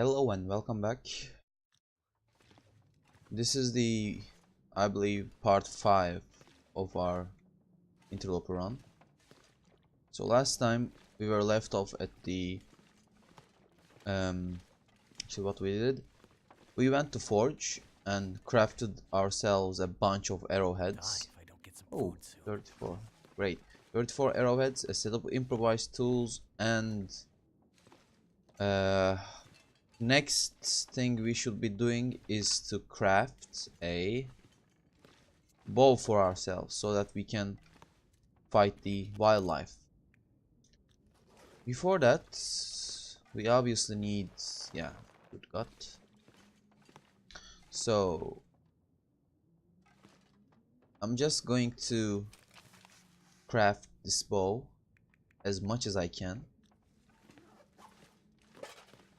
Hello and welcome back. This is I believe, part 5 of our Interloper run. So last time we were left off at actually what we did, we went to Forge and crafted ourselves a bunch of arrowheads. Oh, 34, great. 34 arrowheads, a set of improvised tools, and next thing we should be doing is to craft a bow for ourselves so that we can fight the wildlife. Before that, we obviously need, yeah, good gut. So I'm just going to craft this bow as much as I can.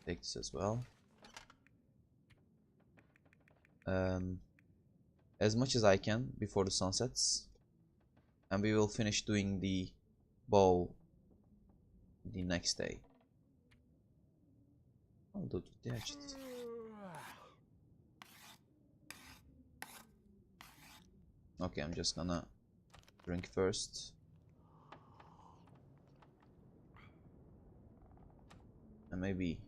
Take this as well. As much as I can before the sun sets, and we will finish doing the bow the next day. I'll do the hatchet. Okay, I'm just gonna drink first. And maybe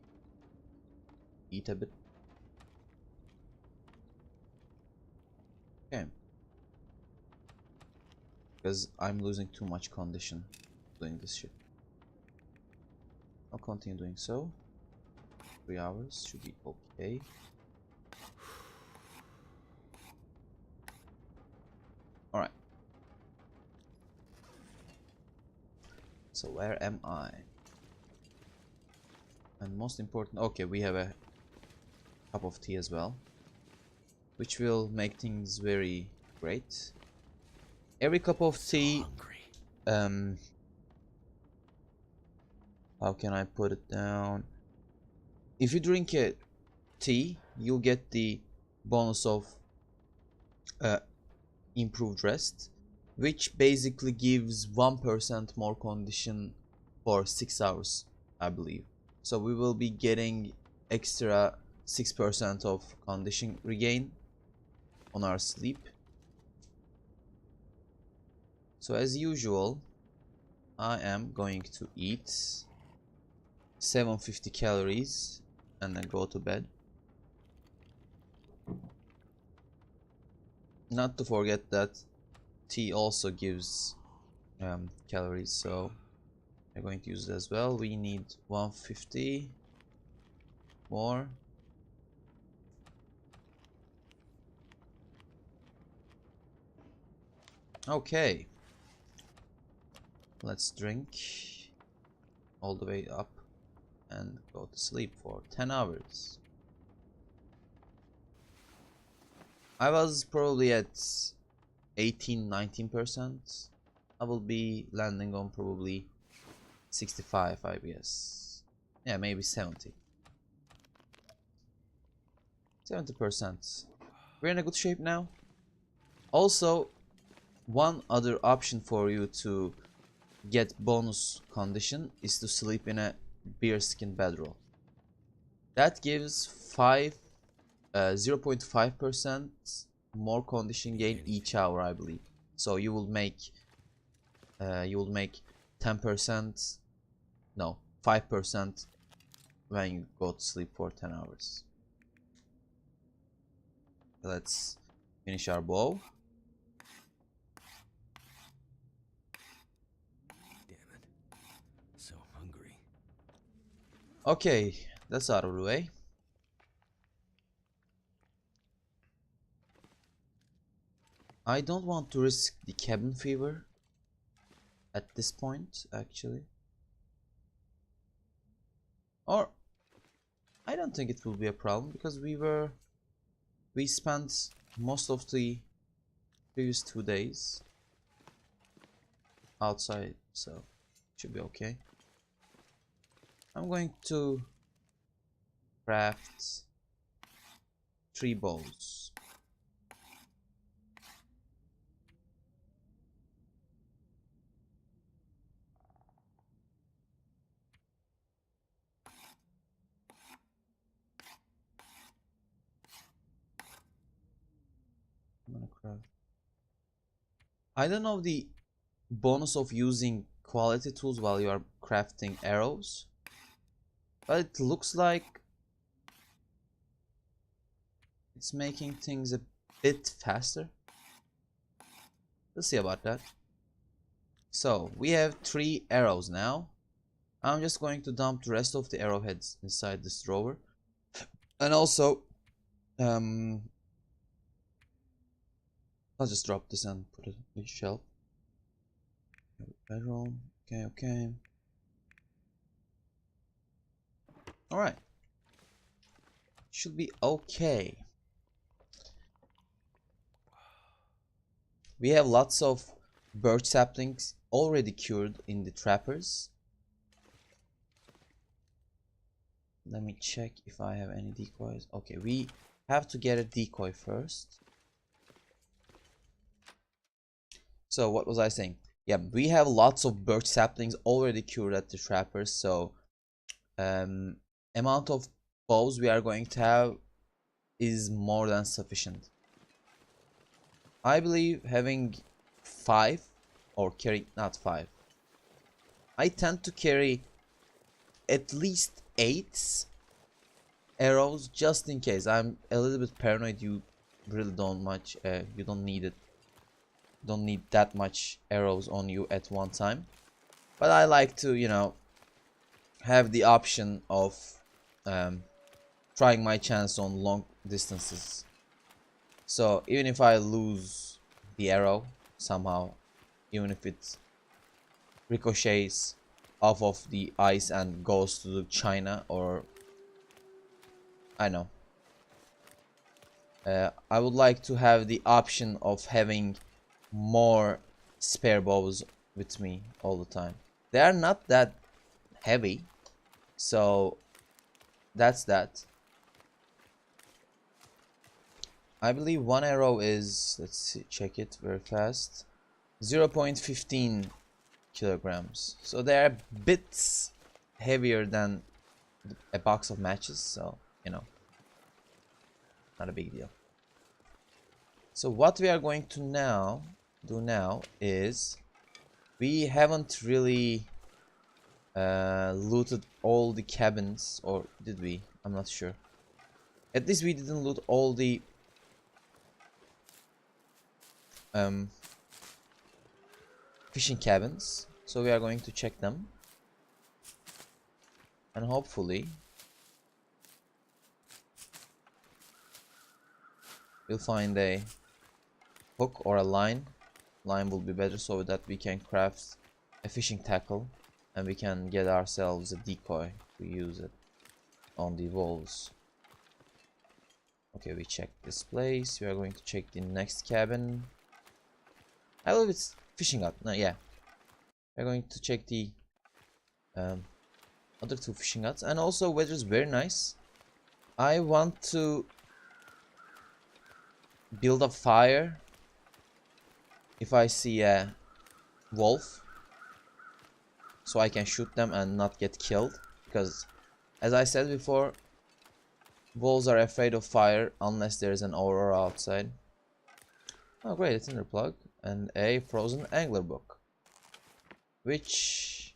eat a bit. Okay. Because I'm losing too much condition doing this shit. I'll continue doing so. 3 hours should be okay. Alright. So where am I? And most important, okay, we have a cup of tea as well, which will make things very great. Every cup of tea, how can I put it down? If you drink a tea, you'll get the bonus of improved rest, which basically gives 1% more condition for 6 hours, I believe. So we will be getting extra 6% of condition regain on our sleep. So as usual, I am going to eat 750 calories and then go to bed. Not to forget that tea also gives calories, so I'm going to use it as well. We need 150 more. Okay, let's drink all the way up and go to sleep for 10 hours. I was probably at 18-19%. I will be landing on probably 65, I guess. Yeah, maybe 70. 70%. We're in a good shape now. Also, one other option for you to get bonus condition is to sleep in a bearskin bedroll. That gives 0.5% more condition gain each hour, I believe. So you will make 10%, no, 5% when you go to sleep for 10 hours. Let's finish our bow. Damn it. So hungry. Okay, that's out of the way. I don't want to risk the cabin fever at this point, actually. Or I don't think it will be a problem because we spent most of the previous 2 days outside, so it should be okay. I'm going to craft 3 bows. I don't know the bonus of using quality tools while you are crafting arrows, but it looks like it's making things a bit faster. We'll see about that. So we have 3 arrows now. I'm just going to dump the rest of the arrowheads inside this drawer. And also, I'll just drop this and put it on the shelf. Bedroom. Okay, okay. Alright. Should be okay. We have lots of birch saplings already cured in the trappers. Let me check if I have any decoys. Okay, we have to get a decoy first. So what was I saying? Yeah, we have lots of birch saplings already cured at the trappers, so amount of bows we are going to have is more than sufficient. I believe having 5 or carry, not 5. I tend to carry at least 8 arrows just in case. I'm a little bit paranoid. You really don't much you don't need it. Don't need that much arrows on you at one time. But I like to, you know, have the option of trying my chance on long distances. So even if I lose the arrow somehow, even if it ricochets off of the ice and goes to China, or I know, I would like to have the option of having more spare bows with me all the time. They are not that heavy, so that's that. I believe one arrow is, let's see, check it very fast, 0.15 kilograms. So they are bits heavier than a box of matches, so you know, not a big deal. So what we are going to do now is, we haven't really looted all the cabins, or did we? I'm not sure. At least we didn't loot all the fishing cabins, so we are going to check them, and hopefully we'll find a hook or a line. Line will be better, so that we can craft a fishing tackle and we can get ourselves a decoy to use it on the wolves. Okay, we checked this place. We are going to check the next cabin. I believe it's fishing hut. No, yeah. We're going to check the other 2 fishing huts, and also weather is very nice. I want to build a fire if I see a wolf, so I can shoot them and not get killed, because as I said before, wolves are afraid of fire unless there's an aurora outside. Oh great, it's Tinder plug and a frozen angler book, which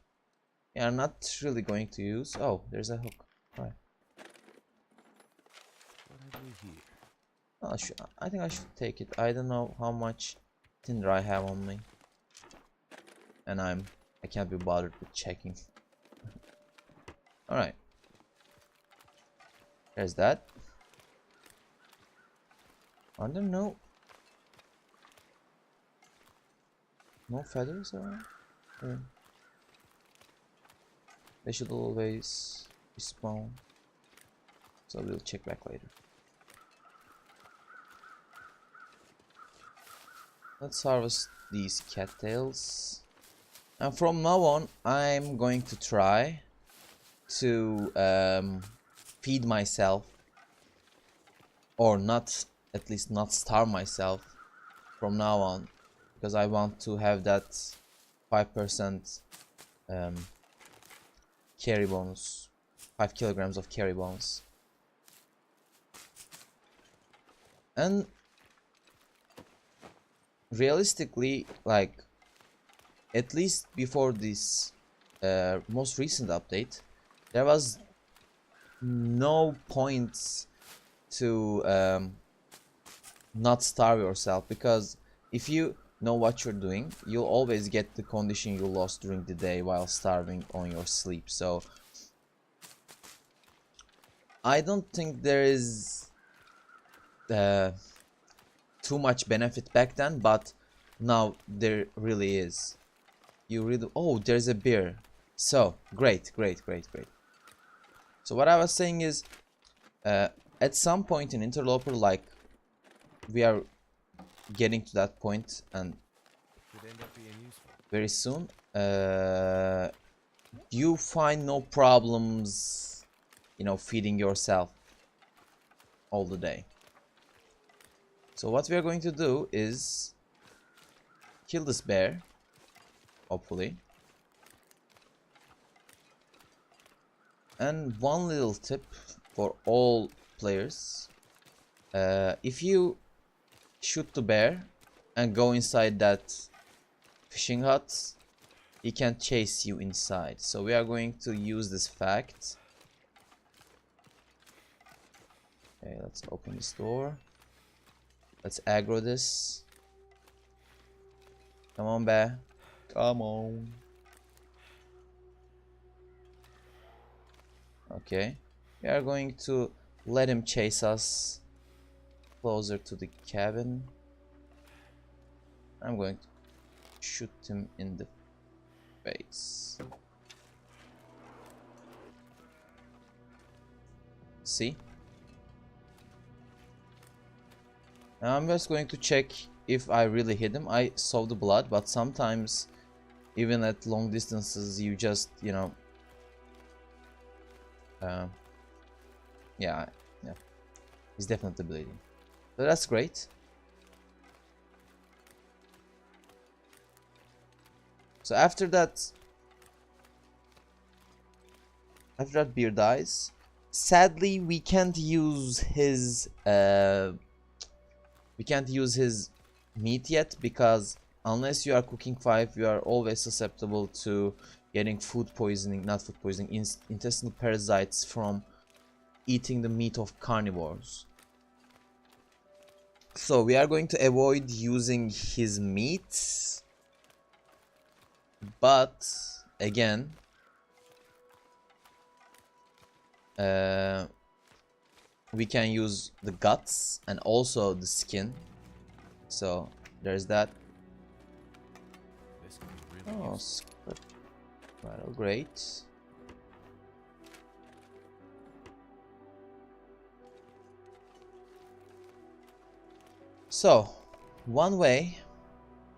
we are not really going to use. Oh, there's a hook. Right. What have we here? Oh, I think I should take it. I don't know how much tinder I have on me, and I can't be bothered with checking. All right, there's that. Are there no feathers around? Or they should always respawn, so we'll check back later. Let's harvest these cattails, and from now on I'm going to try to feed myself, or not, at least not starve myself from now on, because I want to have that 5% carry bonus, 5 kilograms of carry bonus. And realistically, like, at least before this most recent update, there was no points to not starve yourself, because if you know what you're doing, you'll always get the condition you lost during the day while starving on your sleep. So I don't think there is too much benefit back then, but now there really is. You really, oh, there's a beer. So great, great, great, great. So what I was saying is, at some point in Interloper, like, we are getting to that point, and Could end up being useful. very soon, you find no problems, you know, feeding yourself all the day. So what we are going to do is kill this bear, hopefully. And one little tip for all players: if you shoot the bear and go inside that fishing hut, he can chase you inside. So we are going to use this fact. Okay, let's open this door. Let's aggro this. Come on, bear. Come on. Okay. We are going to let him chase us closer to the cabin. I'm going to shoot him in the face. See? Now I'm just going to check if I really hit him. I saw the blood, but sometimes even at long distances you just, you know, yeah, he's definitely bleeding. So that's great. So after that bear dies, sadly we can't use his meat yet, because unless you are cooking 5, you are always susceptible to getting food poisoning, not food poisoning, intestinal parasites from eating the meat of carnivores. So we are going to avoid using his meat, but again, we can use the guts and also the skin. So there's that. This could be really Oh, useful. well, great. So one way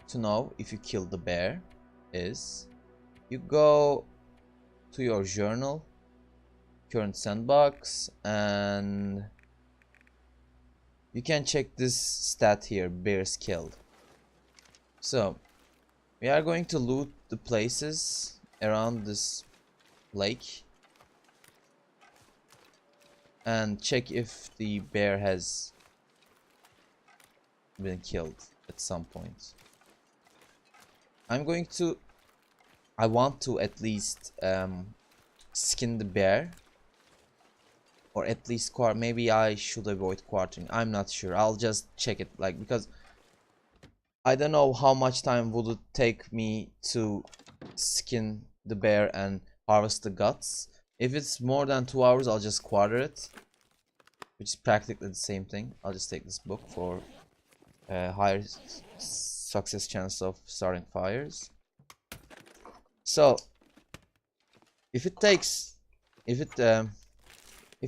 to know if you killed the bear is you go to your journal, current sandbox, and you can check this stat here: bears killed. So we are going to loot the places around this lake and check if the bear has been killed at some point. I want to at least skin the bear, or at least maybe I should avoid quartering. I'm not sure. I'll just check it, like, because I don't know how much time would it take me to skin the bear and harvest the guts. If it's more than 2 hours, I'll just quarter it, which is practically the same thing. I'll just take this book for higher success chance of starting fires. So if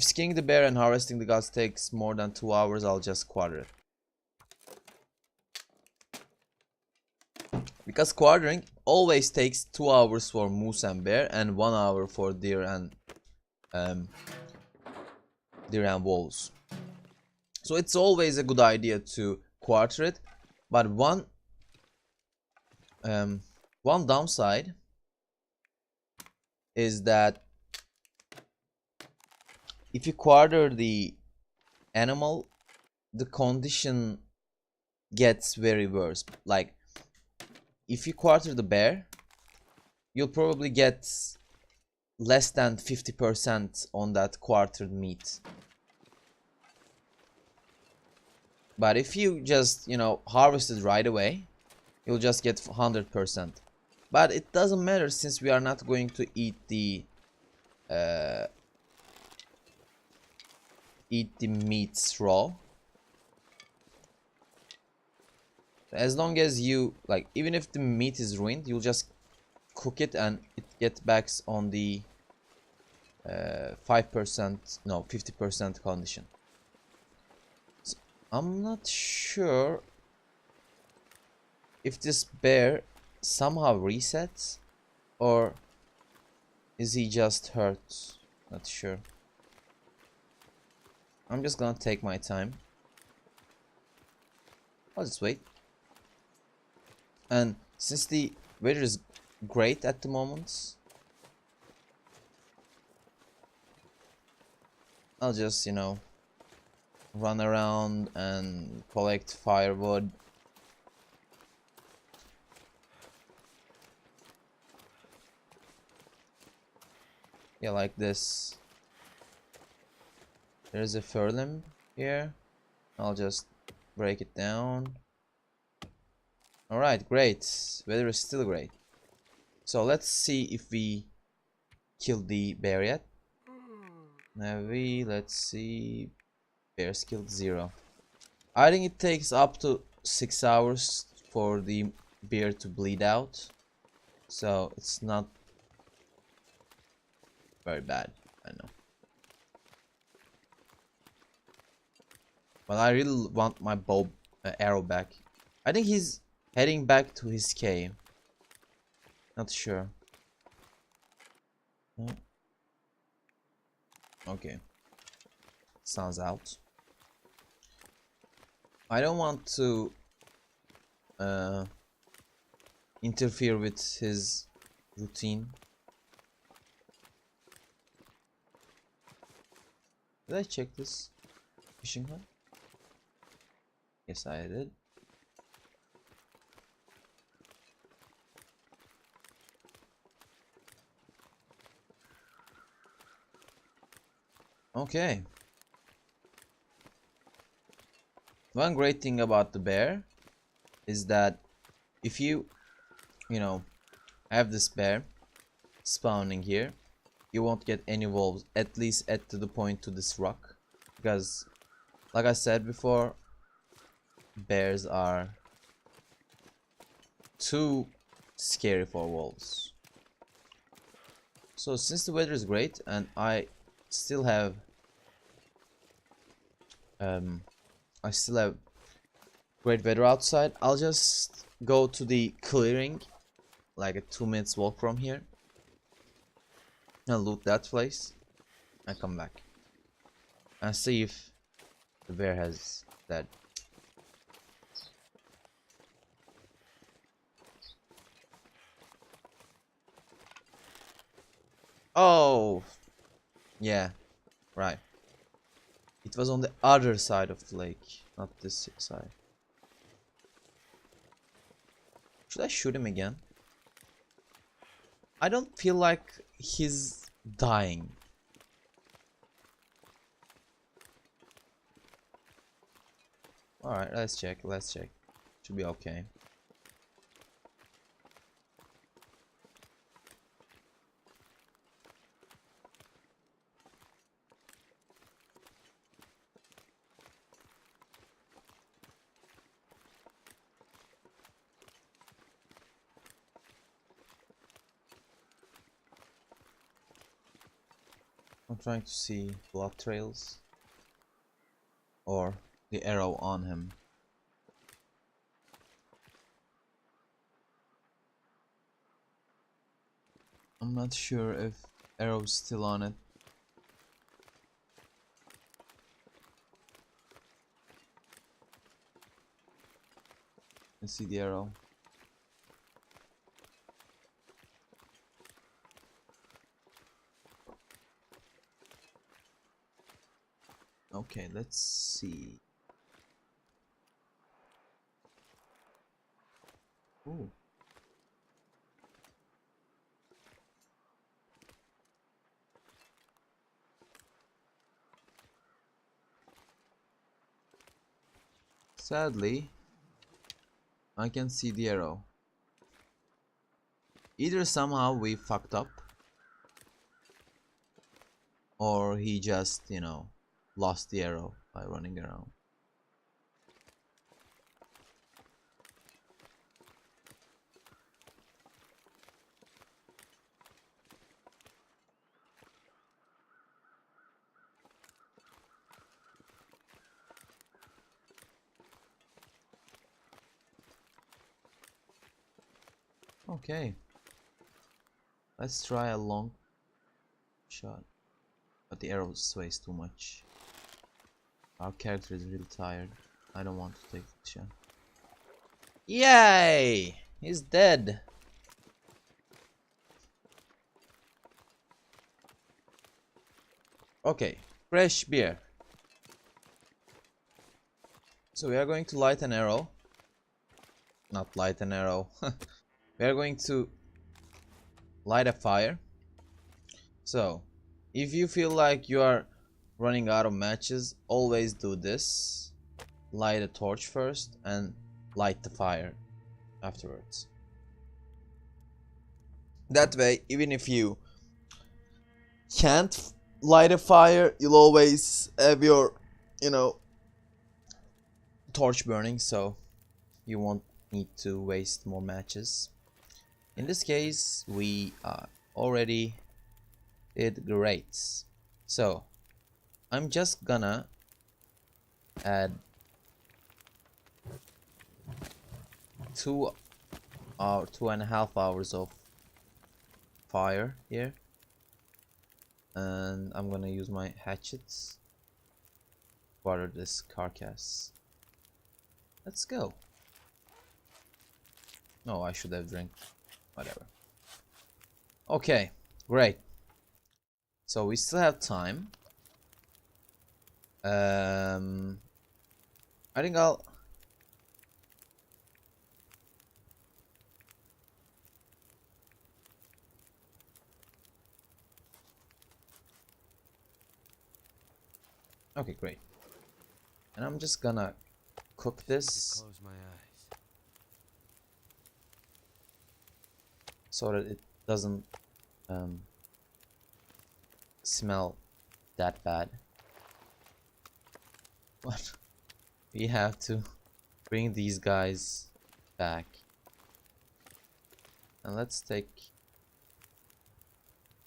skinning the bear and harvesting the guts takes more than 2 hours, I'll just quarter it. Because quartering always takes 2 hours for moose and bear and 1 hour for deer and wolves. So it's always a good idea to quarter it, but one downside is that if you quarter the animal, the condition gets very worse. Like, if you quarter the bear, you'll probably get less than 50% on that quartered meat. But if you just, you know, harvest it right away, you'll just get 100%. But it doesn't matter since we are not going to eat the meats raw. As long as you, like, even if the meat is ruined, you'll just cook it and it gets back on the 5%, no, 50% condition. So I'm not sure if this bear somehow resets, or is he just hurt? Not sure. I'm just gonna take my time. I'll just wait. And since the weather is great at the moment, I'll just, you know, run around and collect firewood. Yeah, like this. There's a fir limb here. I'll just break it down. Alright, great. Weather is still great. So let's see if we killed the bear yet. Let's see. Bears killed 0. I think it takes up to 6 hours for the bear to bleed out. So it's not very bad, I know. But I really want my bow arrow back. I think he's heading back to his cave. Not sure. Oh. Okay. Sun's out. I don't want to interfere with his routine. Did I check this fishing hut? Yes, I did. Okay. One great thing about the bear is that if you know, have this bear spawning here, you won't get any wolves, at least at the point to this rock, because like I said before, bears are too scary for wolves. So since the weather is great and I still have great weather outside, I'll just go to the clearing, like a 2 minutes walk from here, and loot that place and come back and see if the bear has that. Oh yeah, right, it was on the other side of the lake, not this side. Should I shoot him again? I don't feel like he's dying. Alright, let's check. Should be okay. I'm trying to see blood trails or the arrow on him. I'm not sure if arrow's still on it. I see the arrow. Okay, let's see. Ooh. Sadly, I can see the arrow. Either somehow we fucked up, or he just, you know, lost the arrow by running around. Okay, let's try a long shot, but the arrow sways too much. Our character is really tired. I don't want to take the shot. Yay! He's dead. Okay, fresh beer. So we are going to light an arrow. Not light an arrow. We are going to light a fire. So, if you feel like you are running out of matches, always do this. Light a torch first and light the fire afterwards. That way, even if you can't light a fire, you'll always have your, you know, torch burning, so you won't need to waste more matches. In this case, we already did great. So, I'm just gonna add 2.5 hours of fire here, and I'm gonna use my hatchets to water this carcass. Let's go. No, I should have drank. Whatever. Okay, great. So we still have time. I think I'll. Okay, great. And I'm just gonna cook this Close my eyes. so that it doesn't smell that bad. But we have to bring these guys back. And let's take.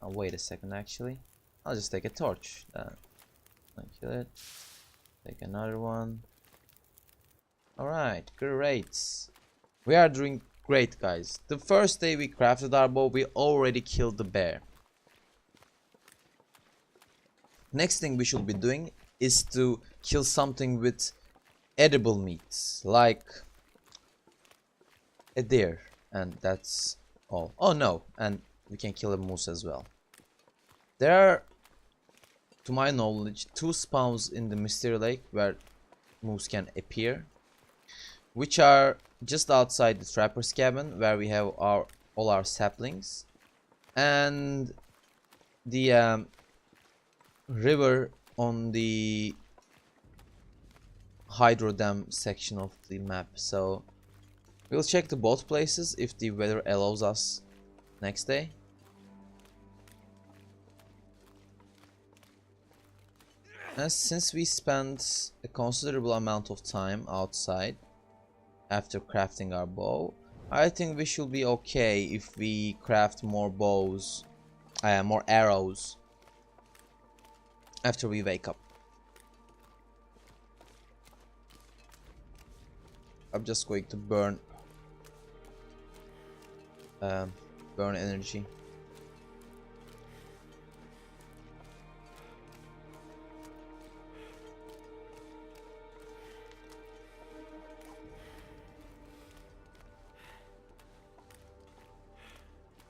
Oh, wait a second, actually. I'll just take a torch. Kill it. Take another one. Alright, great. We are doing great, guys. The first day we crafted our bow, we already killed the bear. Next thing we should be doing is to kill something with edible meats, like a deer, and that's all. Oh no, and we can kill a moose as well. There are, to my knowledge, 2 spawns in the Mystery Lake where moose can appear, which are just outside the trapper's cabin where we have all our saplings, and the river on the hydro dam section of the map. So we'll check the both places if the weather allows us next day. And since we spent a considerable amount of time outside after crafting our bow, I think we should be okay if we craft more bows, more arrows after we wake up. I'm just going to burn energy.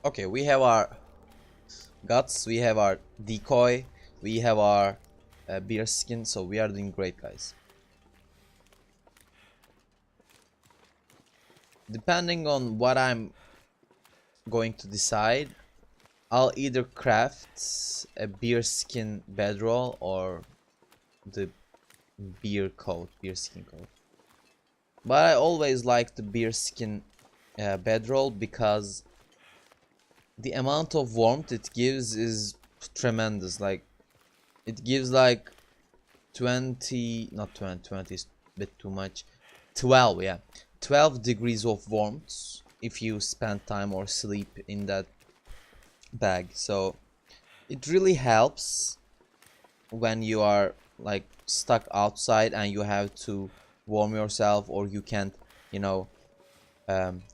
Okay, we have our guts, we have our decoy, we have our bear skin, so we are doing great, guys. depending on what I'm going to decide, I'll either craft a bear skin bedroll or the bear skin coat. But I always like the bear skin bedroll because the amount of warmth it gives is tremendous. Like, it gives like 20, not 20, 20 is a bit too much. 12, yeah. 12 degrees of warmth if you spend time or sleep in that bag. So it really helps when you are like stuck outside and you have to warm yourself, or you can't, you know,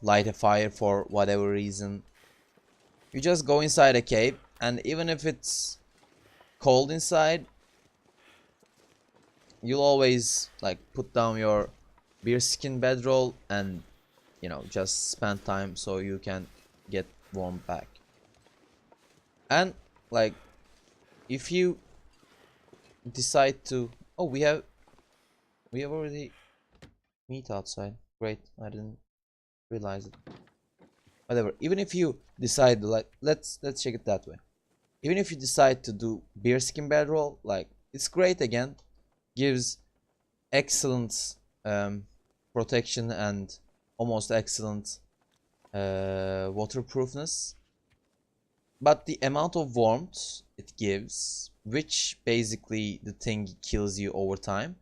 light a fire for whatever reason. You just go inside a cave, and even if it's cold inside, you'll always like put down your bear skin bedroll and, you know, just spend time so you can get warm back. And like, if you decide to, oh, we have already meat outside. Great, I didn't realize it. Whatever. Even if you decide, like, let's check it that way. Even if you decide to do bear skin bedroll, like, it's great again. Gives excellent protection and almost excellent waterproofness. But the amount of warmth it gives, which basically the thing kills you over time,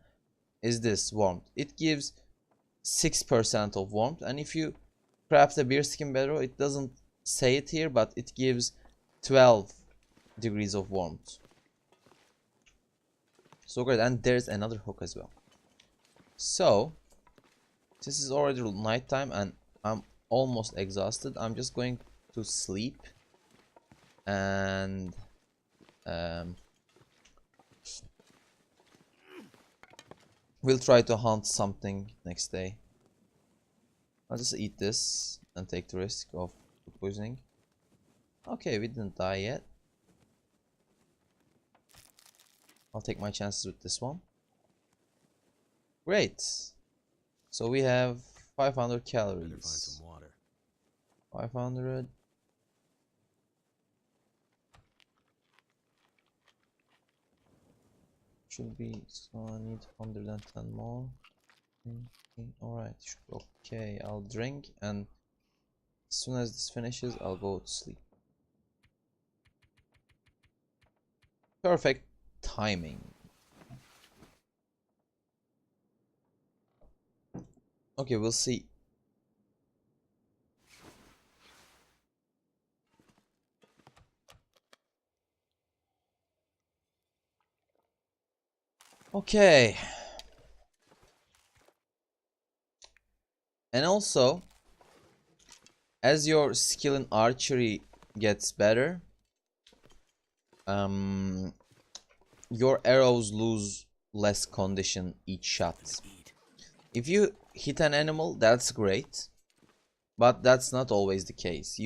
is this warmth. It gives 6% of warmth, and if you craft a bear skin bedroll, it doesn't say it here, but it gives 12 degrees of warmth. So great. And there's another hook as well. So this is already nighttime and I'm almost exhausted. I'm just going to sleep, and we'll try to hunt something next day. I'll just eat this and take the risk of poisoning. Okay, we didn't die yet. I'll take my chances with this one. Great. So we have 500 Better find calories. some water. 500. Should be, so I need 110 more. Alright, okay, I'll drink, and as soon as this finishes, I'll go to sleep. Perfect timing. Okay, we'll see. Okay. And also, as your skill in archery gets better, your arrows lose less condition each shot. If you hit an animal, that's great, but that's not always the case.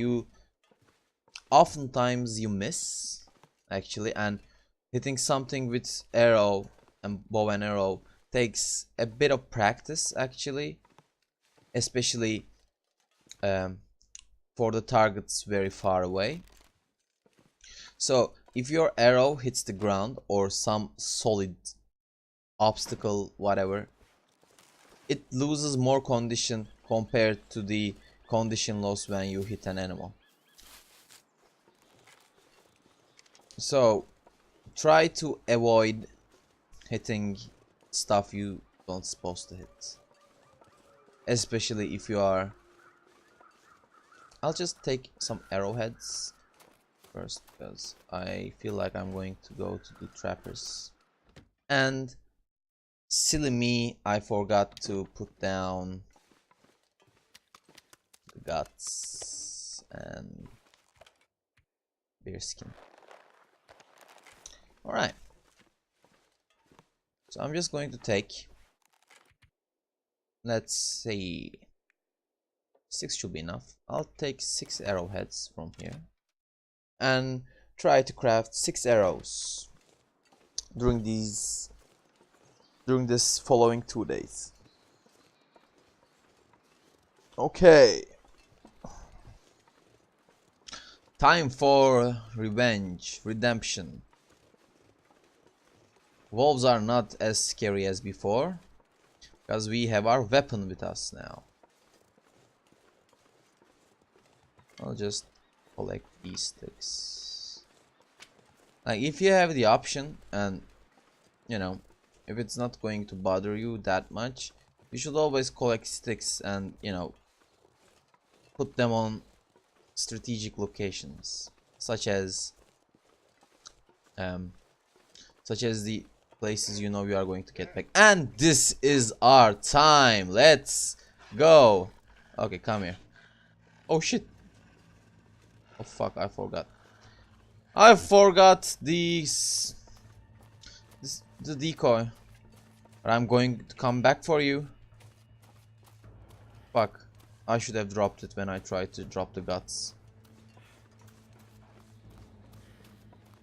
Oftentimes you miss, actually, and hitting something with arrow and bow and arrow takes a bit of practice, actually, especially for the targets very far away. So if your arrow hits the ground or some solid obstacle, whatever, it loses more condition compared to the condition loss when you hit an animal. So try to avoid hitting stuff you don't supposed to hit, especially if you are. I'll just take some arrowheads first because I feel like I'm going to go to the trappers. And silly me, I forgot to put down the guts and bear skin. Alright. So I'm just going to take, let's see, 6 should be enough. I'll take 6 arrowheads from here and try to craft 6 arrows during this following 2 days. Okay. Time for revenge, redemption. Wolves are not as scary as before, because we have our weapon with us now. I'll just collect these sticks. Like, if you have the option, and you know, if it's not going to bother you that much, you should always collect sticks and, you know, put them on strategic locations, such as the places you know you are going to get back. And this is our time. Let's go. Okay, come here. Oh shit. Oh fuck, I forgot. I forgot the decoy. But I'm going to come back for you. Fuck. I should have dropped it when I tried to drop the guts.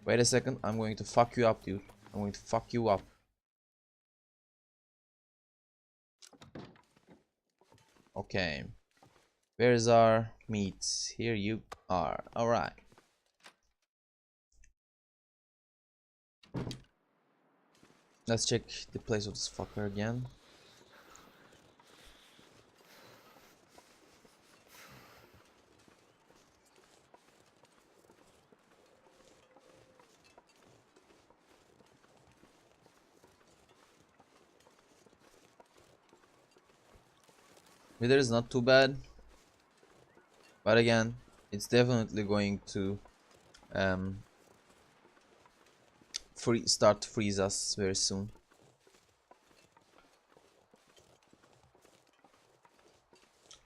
Wait a second, I'm going to fuck you up, dude. I'm going to fuck you up. Okay. Where's our meat? Here you are. Alright. Let's check the place of this fucker again. Wither is not too bad, but again, it's definitely going to start to freeze us very soon.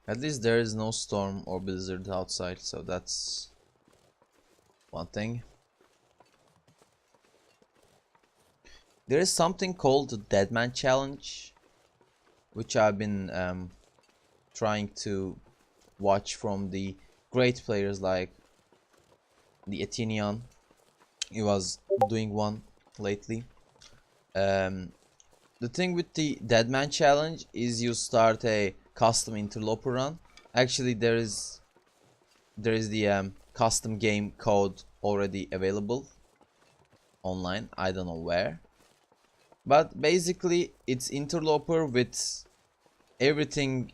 At least there is no storm or blizzard outside, so that's one thing. There is something called the Deadman Challenge, which I've been trying to watch from the great players like the Athenian. He was doing one lately. The thing with the Deadman Challenge is you start a custom interloper run. Actually, there is the custom game code already available online. I don't know where, but basically it's interloper with everything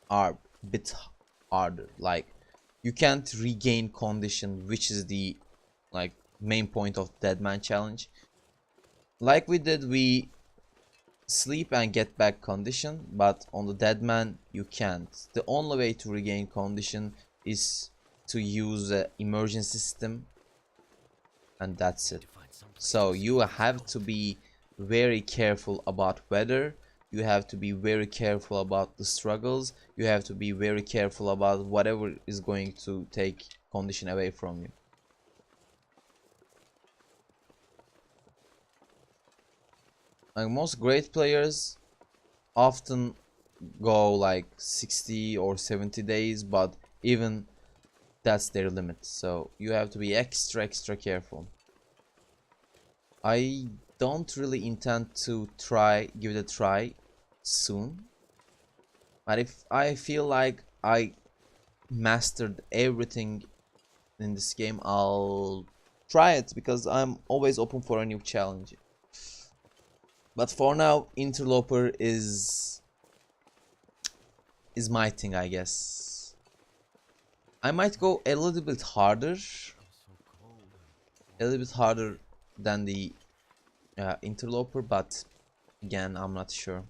are a bit harder. Like, you can't regain condition, which is the like main point of Deadman Challenge. Like we did, we sleep and get back condition, but on the Deadman you can't. The only way to regain condition is to use an emergency system, and that's it. So you have to be very careful about weather. You have to be very careful about the struggles. You have to be very careful about whatever is going to take condition away from you. Like, most great players often go like 60 or 70 days, but even that's their limit. So you have to be extra careful. I don't really intend to give it a try soon, but if I feel like I mastered everything in this game, I'll try it, because I'm always open for a new challenge. But for now, Interloper is my thing, I guess. I might go a little bit harder, than the Interloper, but again, I'm not sure.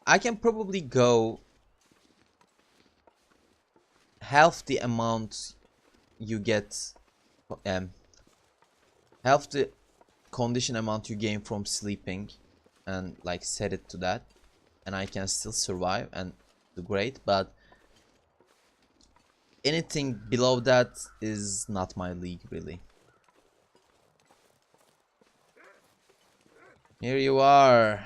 I can probably go half the amount you get, half the condition amount you gain from sleeping, and like set it to that, and I can still survive and do great. But anything below that is not my league, really. Here you are,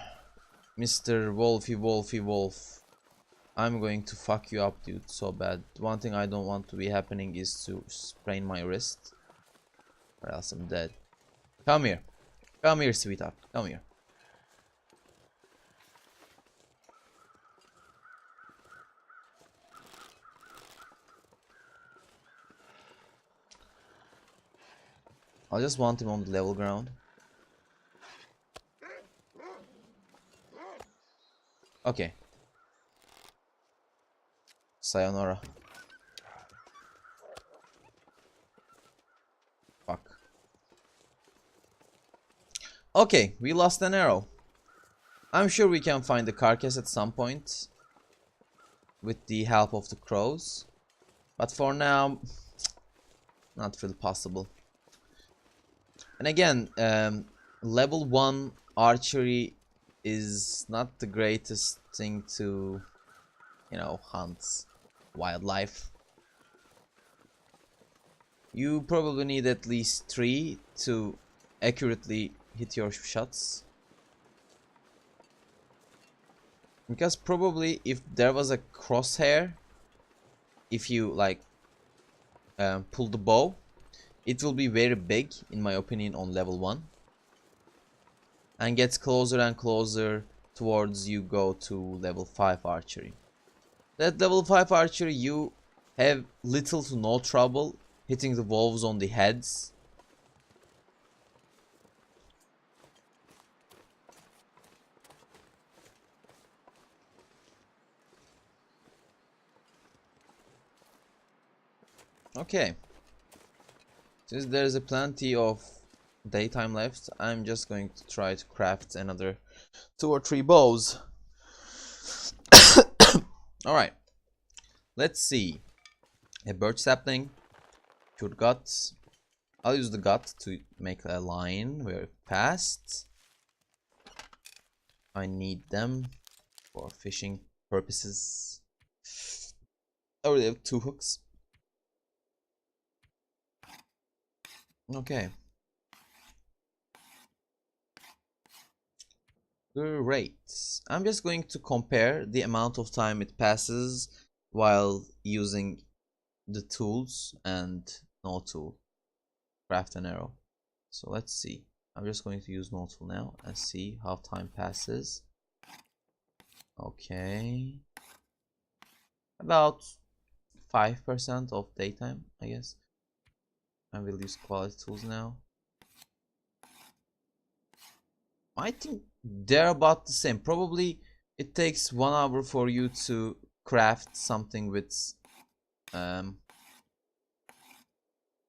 Mr. Wolf. I'm going to fuck you up, dude, so bad. One thing I don't want to be happening is to sprain my wrist, or else I'm dead. Come here. Come here, sweetheart. Come here. I just want him on the level ground. Okay. Sayonara. Fuck. Okay, we lost an arrow. I'm sure we can find the carcass at some point with the help of the crows. But for now, not really possible. And again, level 1 archery is not the greatest thing to, you know, hunt wildlife. You probably need at least 3 to accurately hit your shots. Because probably if there was a crosshair, if you like pull the bow, it will be very big, in my opinion, on level 1. And gets closer and closer towards you go to level 5 archery. At level 5 archery, you have little to no trouble hitting the wolves on the heads. Okay. Since there's a plenty of daytime left, I'm just going to try to craft another 2 or 3 bows. Alright. Let's see. A birch sapling. Pure guts. I'll use the gut to make a line very fast. I need them for fishing purposes. I already have 2 hooks. Okay. Great. I'm just going to compare the amount of time it passes while using the tools and no tool. Craft an arrow. So let's see. I'm just going to use no tool now and see how time passes. Okay. About 5% of daytime, I guess. I will use quality tools now. I think they're about the same. Probably it takes 1 hour for you to craft something with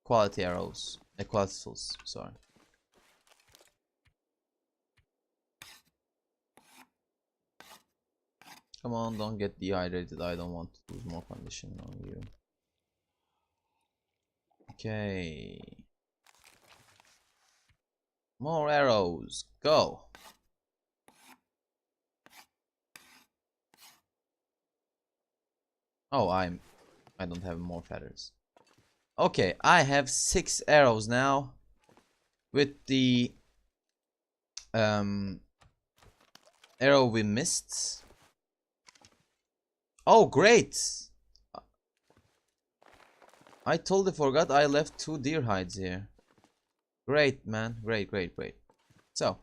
quality arrows, quality tools, sorry. Come on, don't get dehydrated. I don't want to lose more condition on you. Okay. More arrows. Go. Oh, I don't have more feathers. Okay, I have 6 arrows now with the arrow we missed. Oh, great. I totally forgot I left 2 deer hides here. Great, man. Great, great, great. So,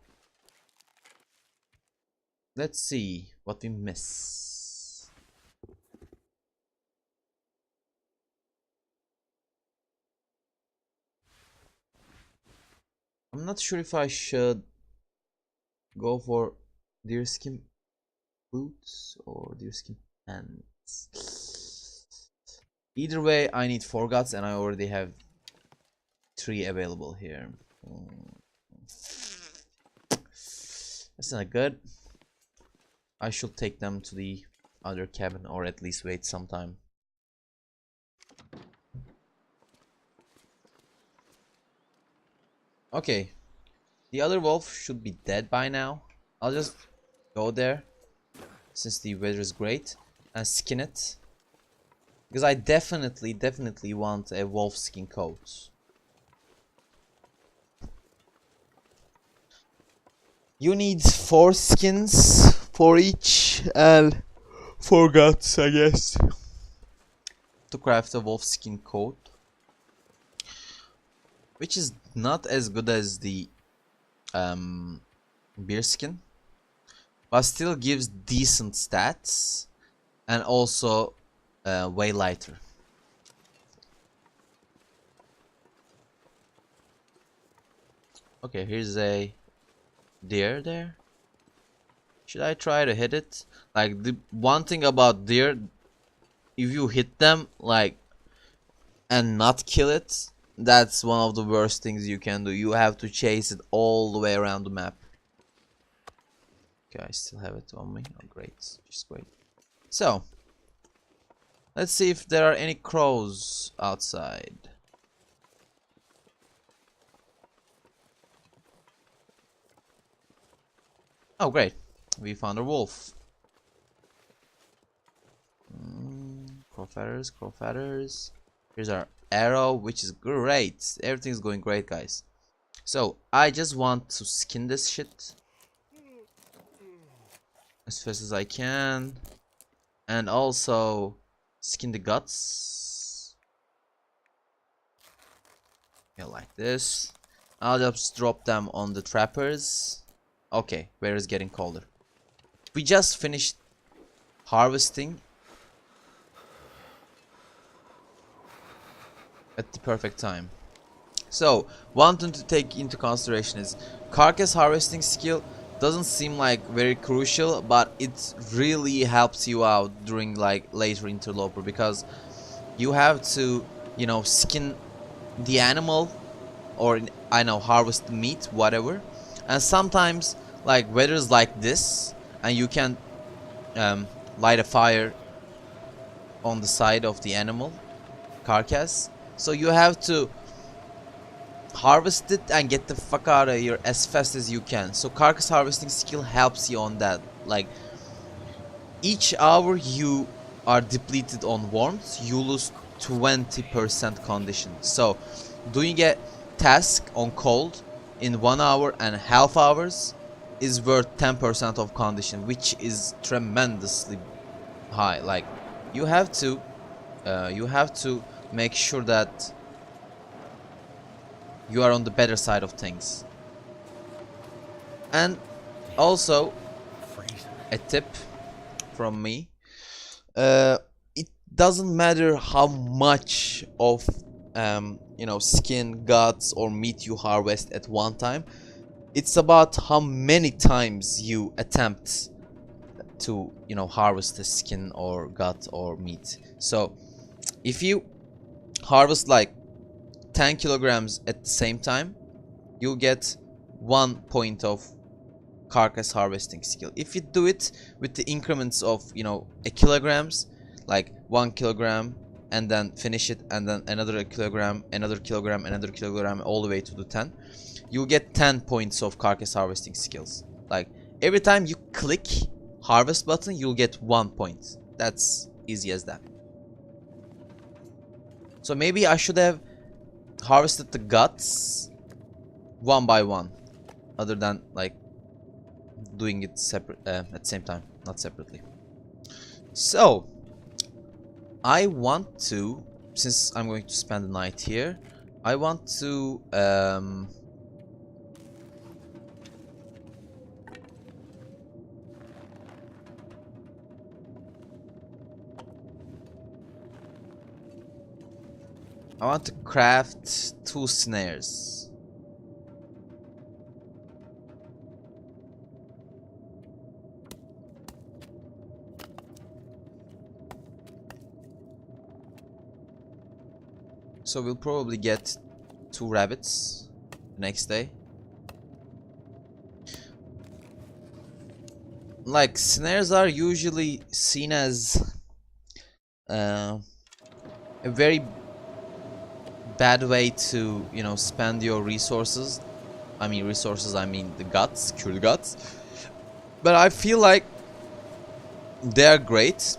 let's see what we miss. I'm not sure if I should go for deerskin boots or deerskin pants. Either way, I need 4 guts and I already have 3 available here. That's not good. I should take them to the other cabin or at least wait some time. Okay, the other wolf should be dead by now. I'll just go there since the weather is great and skin it, because I definitely want a wolf skin coat. You need 4 skins for each and 4 guts, I guess, to craft a wolf skin coat, which is not as good as the beer skin, but still gives decent stats and also way lighter. Okay, here's a deer there. Should I try to hit it? Like, the one thing about deer, if you hit them like and not kill it, that's one of the worst things you can do. You have to chase it all the way around the map. Okay, I still have it on me. Oh, great. Just great. So, let's see if there are any crows outside. Oh, great. We found a wolf. Crow feathers, crow feathers. Here's our arrow, which is great. Everything's going great, guys. So, I just want to skin this shit as fast as I can. And also skin the guts. Yeah, like this. I'll just drop them on the trappers. Okay, weather is getting colder. We just finished harvesting at the perfect time. So, one thing to take into consideration is carcass harvesting skill doesn't seem like very crucial, but it really helps you out during like later Interloper, because you have to, you know, skin the animal or I know harvest the meat, whatever. And sometimes like weather's like this and you can light a fire on the side of the animal carcass, so you have to harvest it and get the fuck out of here as fast as you can. So carcass harvesting skill helps you on that. Like, each hour you are depleted on warmth, you lose 20% condition. So doing a task on cold in 1 hour and half hours is worth 10% of condition, which is tremendously high. Like, you have to make sure that you are on the better side of things. And also a tip from me, it doesn't matter how much of you know, skin, guts or meat you harvest at one time. It's about how many times you attempt to, you know, harvest the skin or gut or meat. So if you harvest like 10 kilograms at the same time, you'll get 1 point of carcass harvesting skill. If you do it with the increments of, you know, a kilograms, like 1 kilogram and then finish it, and then another kilogram, another kilogram, another kilogram, all the way to the 10, you'll get 10 points of carcass harvesting skills. Like, every time you click harvest button, you'll get 1 point. That's easy as that. So maybe I should have harvested the guts one by one, other than like doing it separate at the same time, not separately. So I want to, since I'm going to spend the night here, I want to craft 2 snares. So we'll probably get 2 rabbits the next day. Like, snares are usually seen as a very bad way to, you know, spend your resources. I mean the guts, cure the guts. But I feel like they're great,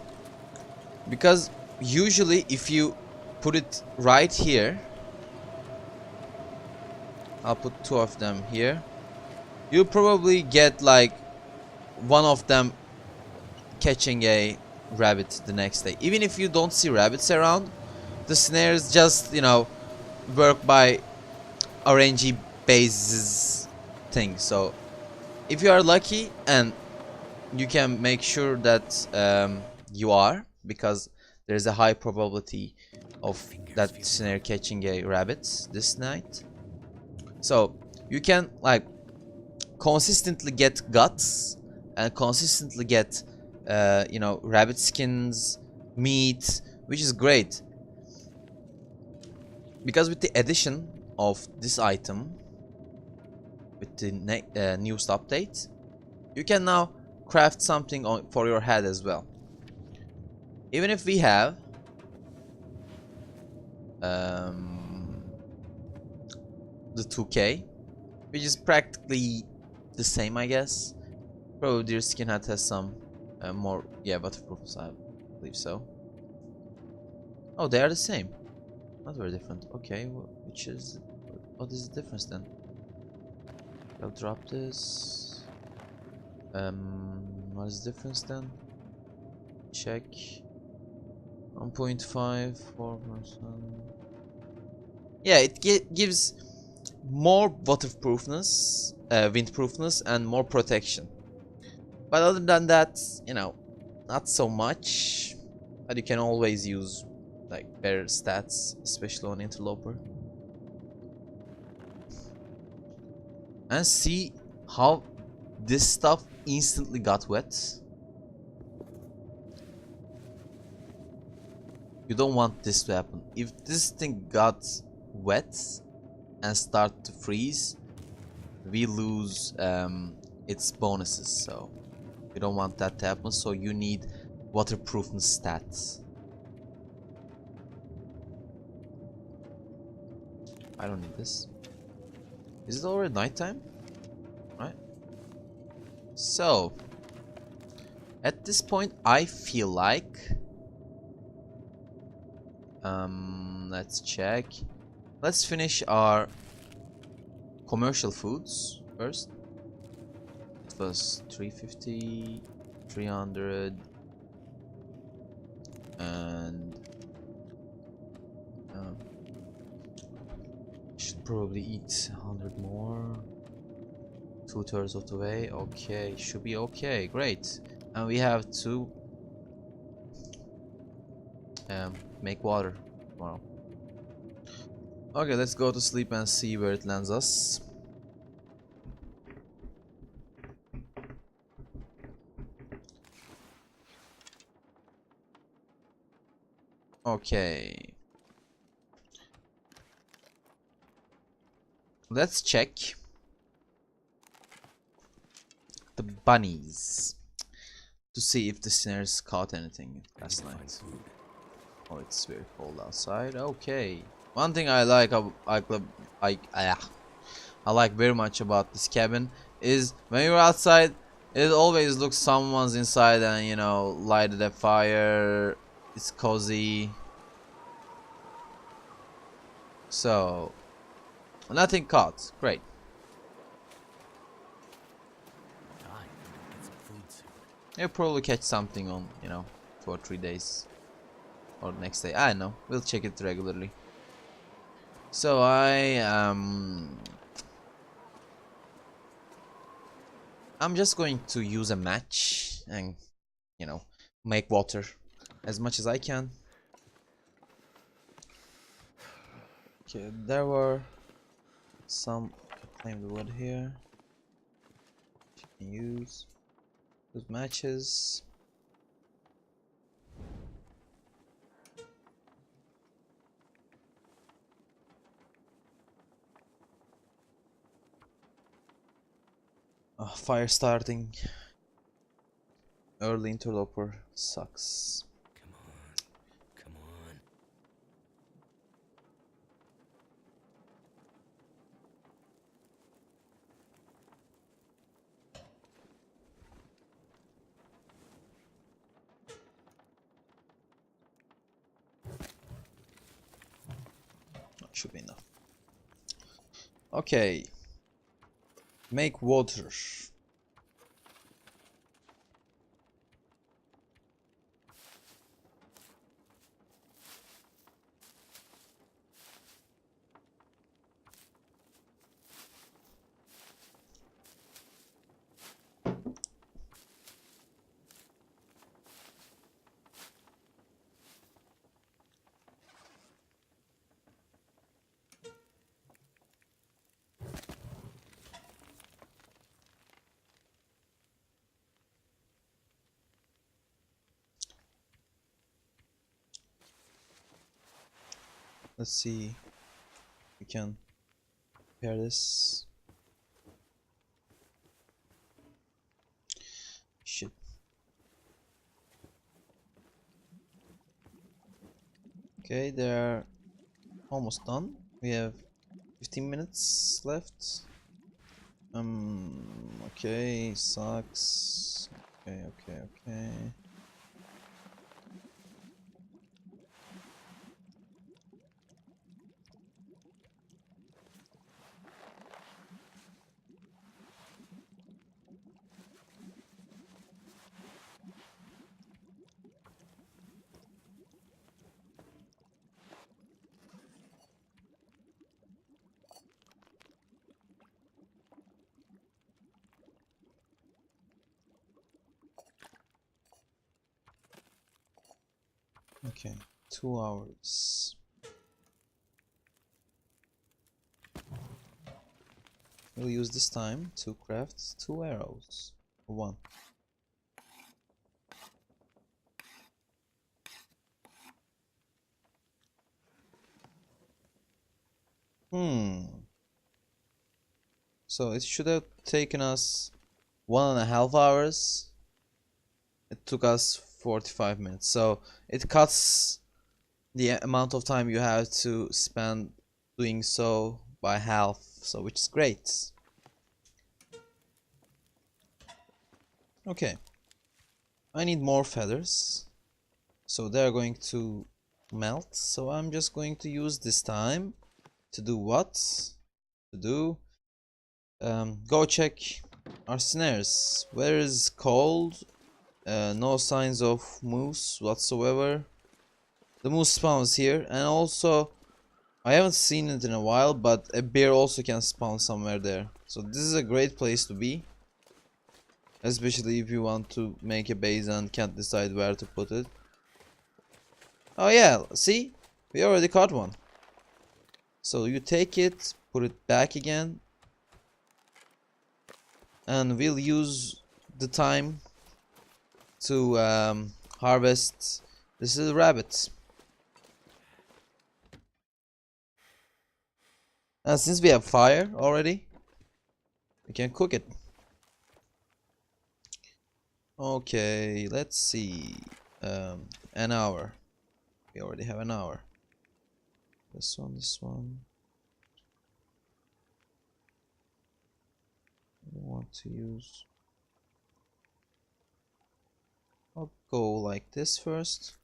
because usually if you put it right here, I'll put 2 of them here, you'll probably get like one of them catching a rabbit the next day. Even if you don't see rabbits around, the snares just, you know, work by RNG basis thing. So if you are lucky, and you can make sure that you are, because there's a high probability of that snare catching a rabbit this night. So you can like consistently get guts and consistently get you know, rabbit skins, meat, which is great. Because with the addition of this item, with the newest update, you can now craft something for your head as well. Even if we have the 2K, which is practically the same, I guess. Probably their skin hat has some more, yeah, waterproof, I believe so. Oh, they are the same. Not very different. Okay, which is, what is the difference then? I'll drop this. What is the difference then? Check. 1.5, 4%. Yeah, it gives more waterproofness, windproofness, and more protection. But other than that, you know, not so much. But you can always use like better stats, especially on Interloper. And see how this stuff instantly got wet. You don't want this to happen. If this thing got wet and start to freeze, we lose its bonuses. So you don't want that to happen. So you need waterproofness stats. I don't need this. Is it already nighttime? Right. So at this point, I feel like let's check. Let's finish our commercial foods first. It was 350, 300, and should probably eat 100 more. 2/3 of the way. Okay, should be okay. Great. And we have to make water tomorrow. Okay, let's go to sleep and see where it lands us. Okay. Let's check the bunnies to see if the snares caught anything last night. Oh, it's very cold outside. Okay. One thing I like very much about this cabin is when you're outside, it always looks someone's inside and, you know, lighted a fire. It's cozy. So nothing caught. Great. You'll probably catch something on, you know, 2 or 3 days. Or next day. I don't know. We'll check it regularly. So I'm just going to use a match and, you know, make water as much as I can. Okay, there were some claimed wood here. You can use those matches. Oh, fire starting. Early interloper sucks. Come on. Come on. Should be enough. Okay. Make water. Let's see. We can pair this. Shit. Okay, they're almost done. We have 15 minutes left. Okay, sucks. Okay. Okay, 2 hours. We'll use this time to craft 2 arrows. 1. So it should have taken us 1.5 hours. It took us 45 minutes. So it cuts the amount of time you have to spend doing so by half. So which is great. Okay. I need more feathers. So they're going to melt. So I'm just going to use this time to do what? To do go check our snares. Where is cold? No signs of moose whatsoever. The moose spawns here, and also I haven't seen it in a while, but a bear also can spawn somewhere there. So this is a great place to be, especially if you want to make a base and can't decide where to put it. Oh yeah, see? We already caught one. So you take it, put it back again, and we'll use the time to harvest. This is a rabbit. And since we have fire already, we can cook it. Okay, let's see. An hour. We already have an hour. This one. I want to use. I'll go like this first.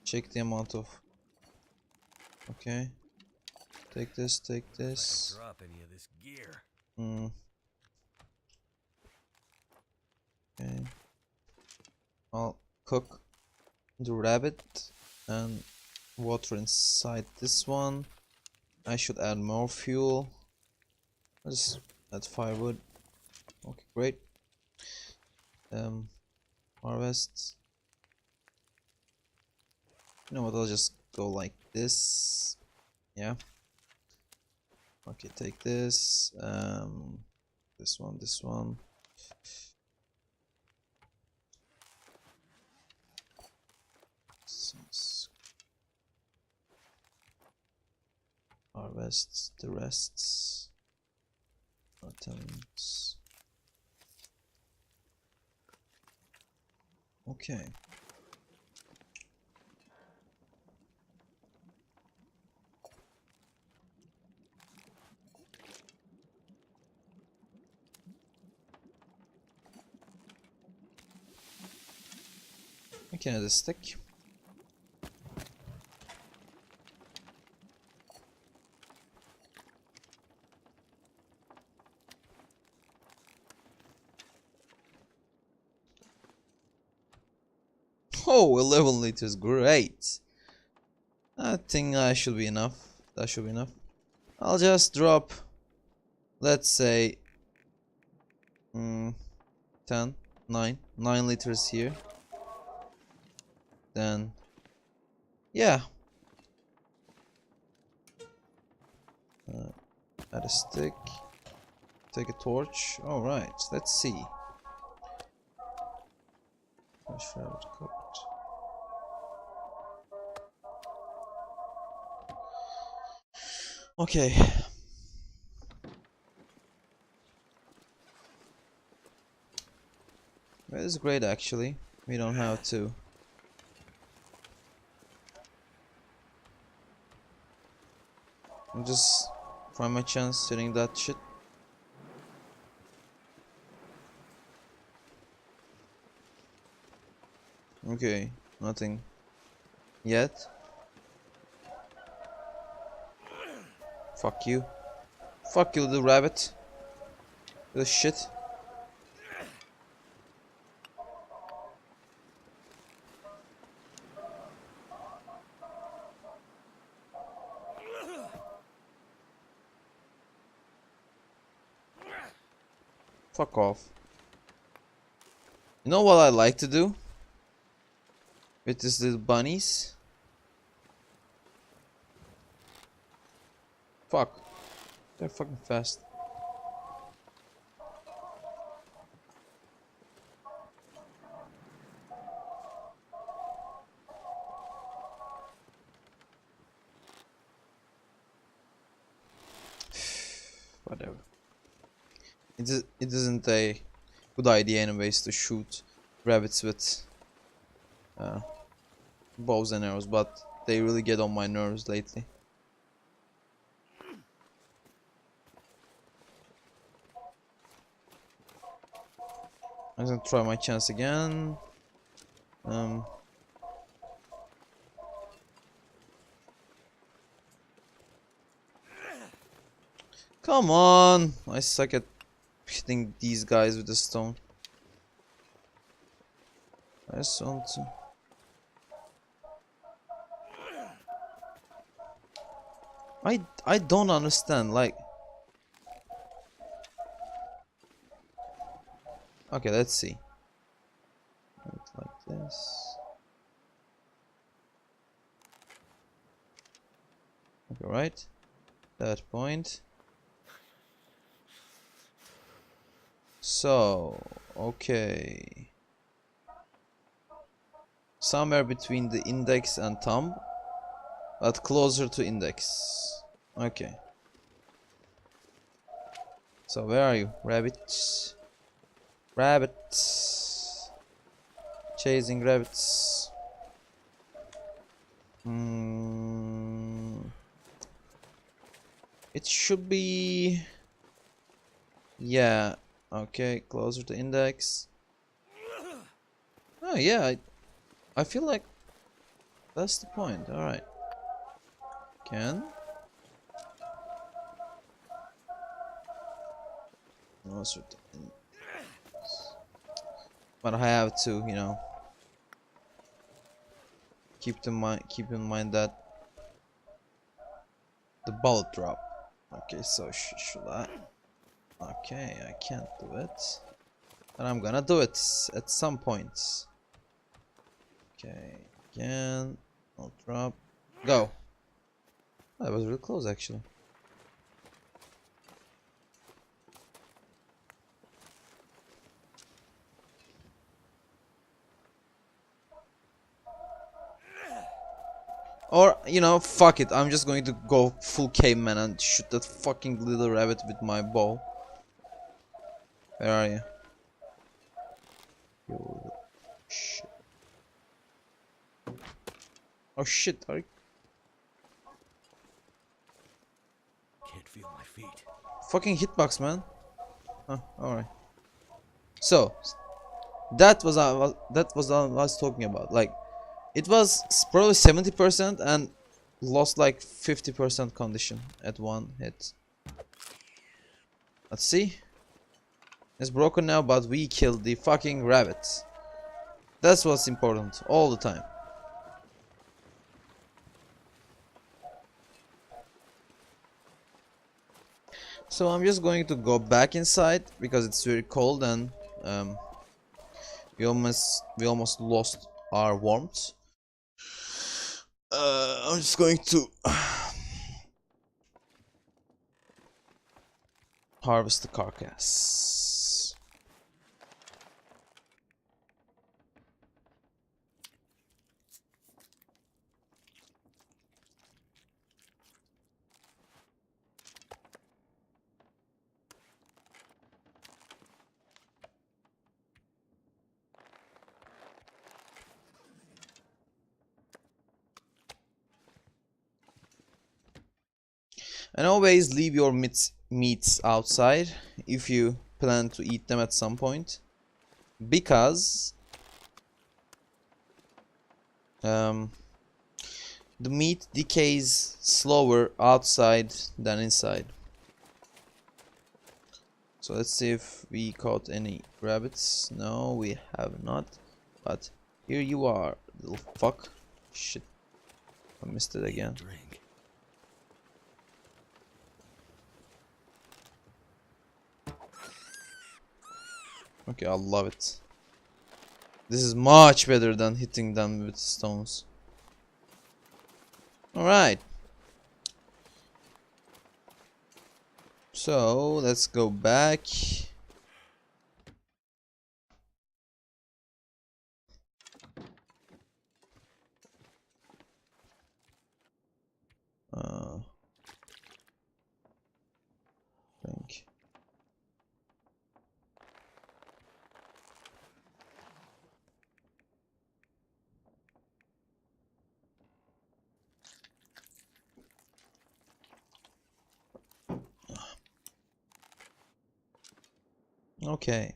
Check the amount of. Okay. Take this. If I can drop any of this gear. Okay. I'll cook the rabbit and water inside this one. I should add more fuel. Let's add firewood. Okay, great. Harvest. You know what? I'll just go like this. Yeah. Okay, take this. This one. Harvest the rests. Items. Okay. I can add a stick. Oh, 11 liters, great. I think that should be enough. That should be enough. I'll just drop, let's say, 10, 9 liters here. Then, yeah. Add a stick. Take a torch. Alright, let's see. Fresh rabbit cooked. Okay. That is great actually. We don't have to. I'm just trying my chance hitting that shit. Okay, nothing yet. Fuck you. Fuck you, little rabbit. The shit. Fuck off. You know what I like to do with these little bunnies? Fuck. They're fucking fast. Whatever. It isn't a good idea anyways to shoot rabbits with bows and arrows, but they really get on my nerves lately. I'm gonna try my chance again. Come on! I suck at hitting these guys with the stone. I just want to. I don't understand, like. Okay, let's see. Like this. Okay, right. That point. So, okay. Somewhere between the index and thumb, but closer to index. Okay. So where are you, rabbits? Rabbits. Chasing rabbits. It should be. Yeah. Okay, closer to index. Oh yeah, I feel like that's the point. All right. Can. Closer to index. But I have to, you know, keep in mind that the bullet drop. Okay, so should I? Okay, I can't do it, and I'm gonna do it at some point. Okay, again, I'll drop, go. Oh, that was really close actually. Or, you know, fuck it, I'm just going to go full caveman and shoot that fucking little rabbit with my bow. Where are you? You shit. Oh shit, are you? Can't feel my feet. Fucking hitbox, man. Oh, alright. So, that was what I was talking about. Like, it was probably 70% and lost like 50% condition at one hit. Let's see. It's broken now, but we killed the fucking rabbit. That's what's important all the time. So I'm just going to go back inside because it's very cold and we almost lost our warmth. I'm just going to harvest the carcass. And always leave your meats outside if you plan to eat them at some point, because the meat decays slower outside than inside. So let's see if we caught any rabbits. No, we have not. But here you are, little fuck. Shit, I missed it again. Drink. Okay, I love it. This is much better than hitting them with stones. Alright. So, let's go back. Think. Okay.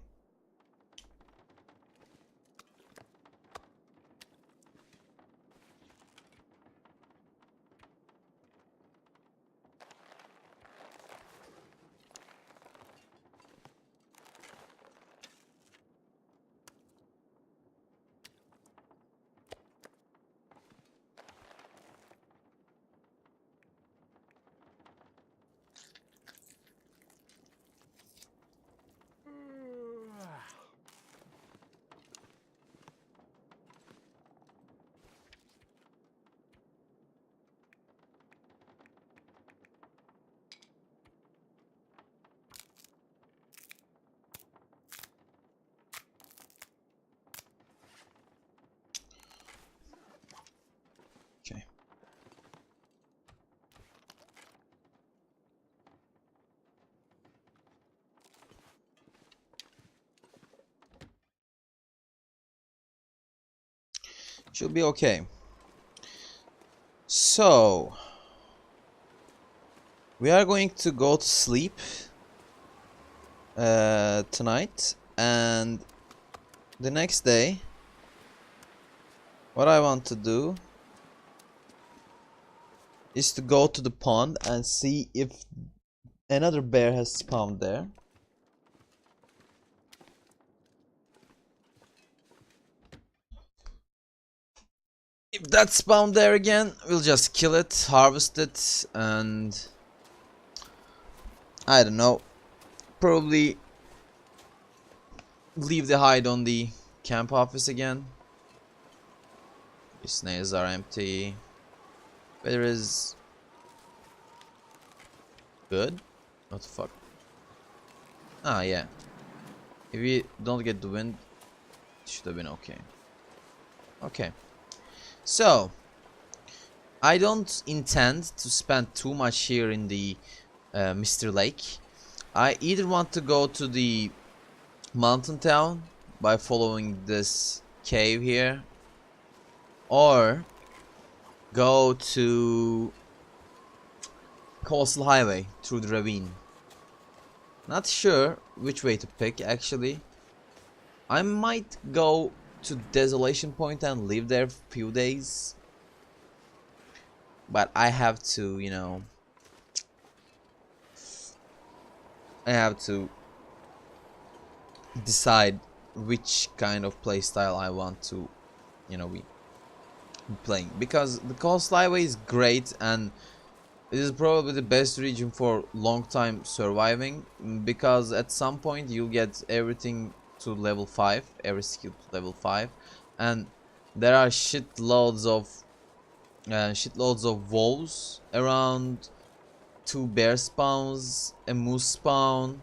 Okay. Should be okay. So, we are going to go to sleep tonight, and the next day, what I want to do is to go to the pond and see if another bear has spawned there. If that's spawned there again, we'll just kill it, harvest it, and I don't know, probably leave the hide on the camp office again. The snails are empty. Weather is good. What the fuck? Ah, yeah. If we don't get the wind, it should have been okay. Okay. So, I don't intend to spend too much here in the Mr. Lake. I either want to go to the mountain town by following this cave here, or go to coastal highway through the ravine. Not sure which way to pick actually. I might go to Desolation Point and live there for a few days, but I have to, you know, I have to decide which kind of playstyle I want to, you know, be playing, because the coastal highway is great and it is probably the best region for long time surviving, because at some point you'll get everything to level 5, every skill to level 5, and there are shitloads of wolves around, 2 bear spawns, a moose spawn.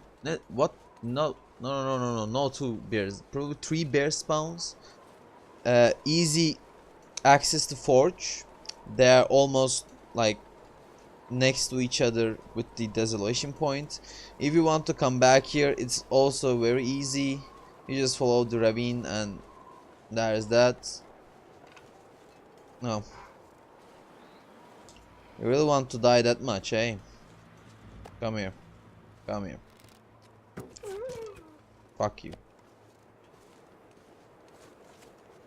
What? No, 2 bears, probably 3 bear spawns. Easy access to forge. They are almost like next to each other with the Desolation Point. If you want to come back here, it's also very easy. You just follow the ravine and there's that. No. You really want to die that much, eh? Come here. Come here. Fuck you.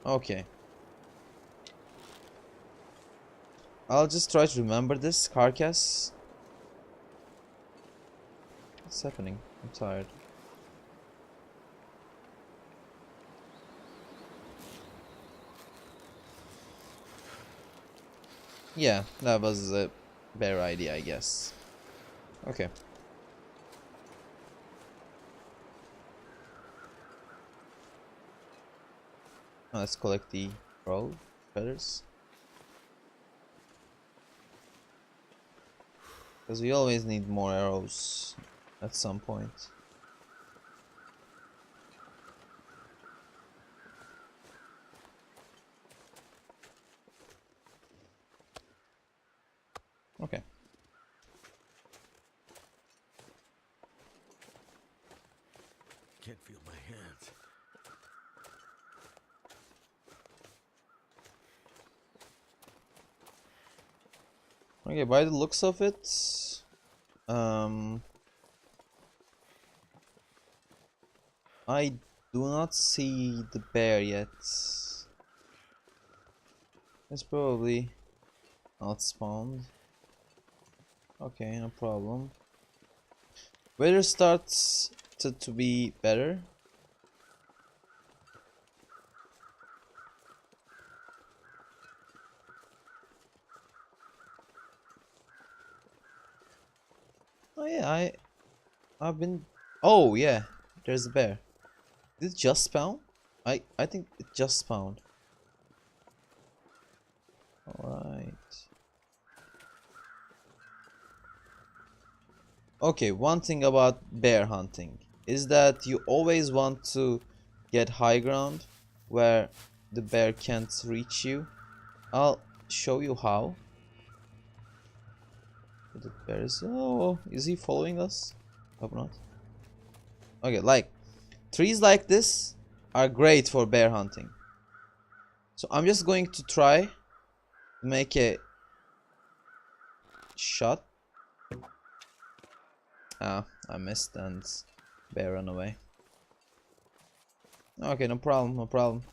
Okay. I'll just try to remember this carcass. What's happening? I'm tired. Yeah, that was a better idea, I guess. Okay. Let's collect the arrow feathers. Because we always need more arrows at some point. Okay. Can't feel my hands. Okay, by the looks of it, I do not see the bear yet. It's probably not spawned. Okay, no problem. Weather starts to be better. Oh yeah, I've been. Oh yeah, there's a bear. Did it just spawn? I think it just spawned. Alright. Okay, one thing about bear hunting is that you always want to get high ground where the bear can't reach you. I'll show you how. The bear is. Oh, is he following us? Hope not. Okay, like trees like this are great for bear hunting. So I'm just going to try to make a shot. Ah, I missed and bear ran away. Okay, no problem, no problem.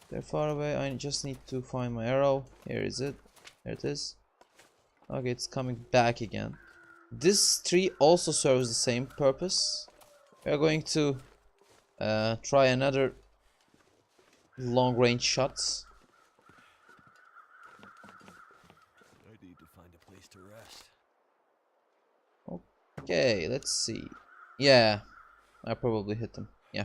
They're far away. I just need to find my arrow. Here is it. There it is. Okay, it's coming back again. This tree also serves the same purpose. We are going to try another long range shots. I need to find a place to rest. Okay, let's see. Yeah, I probably hit them. Yeah.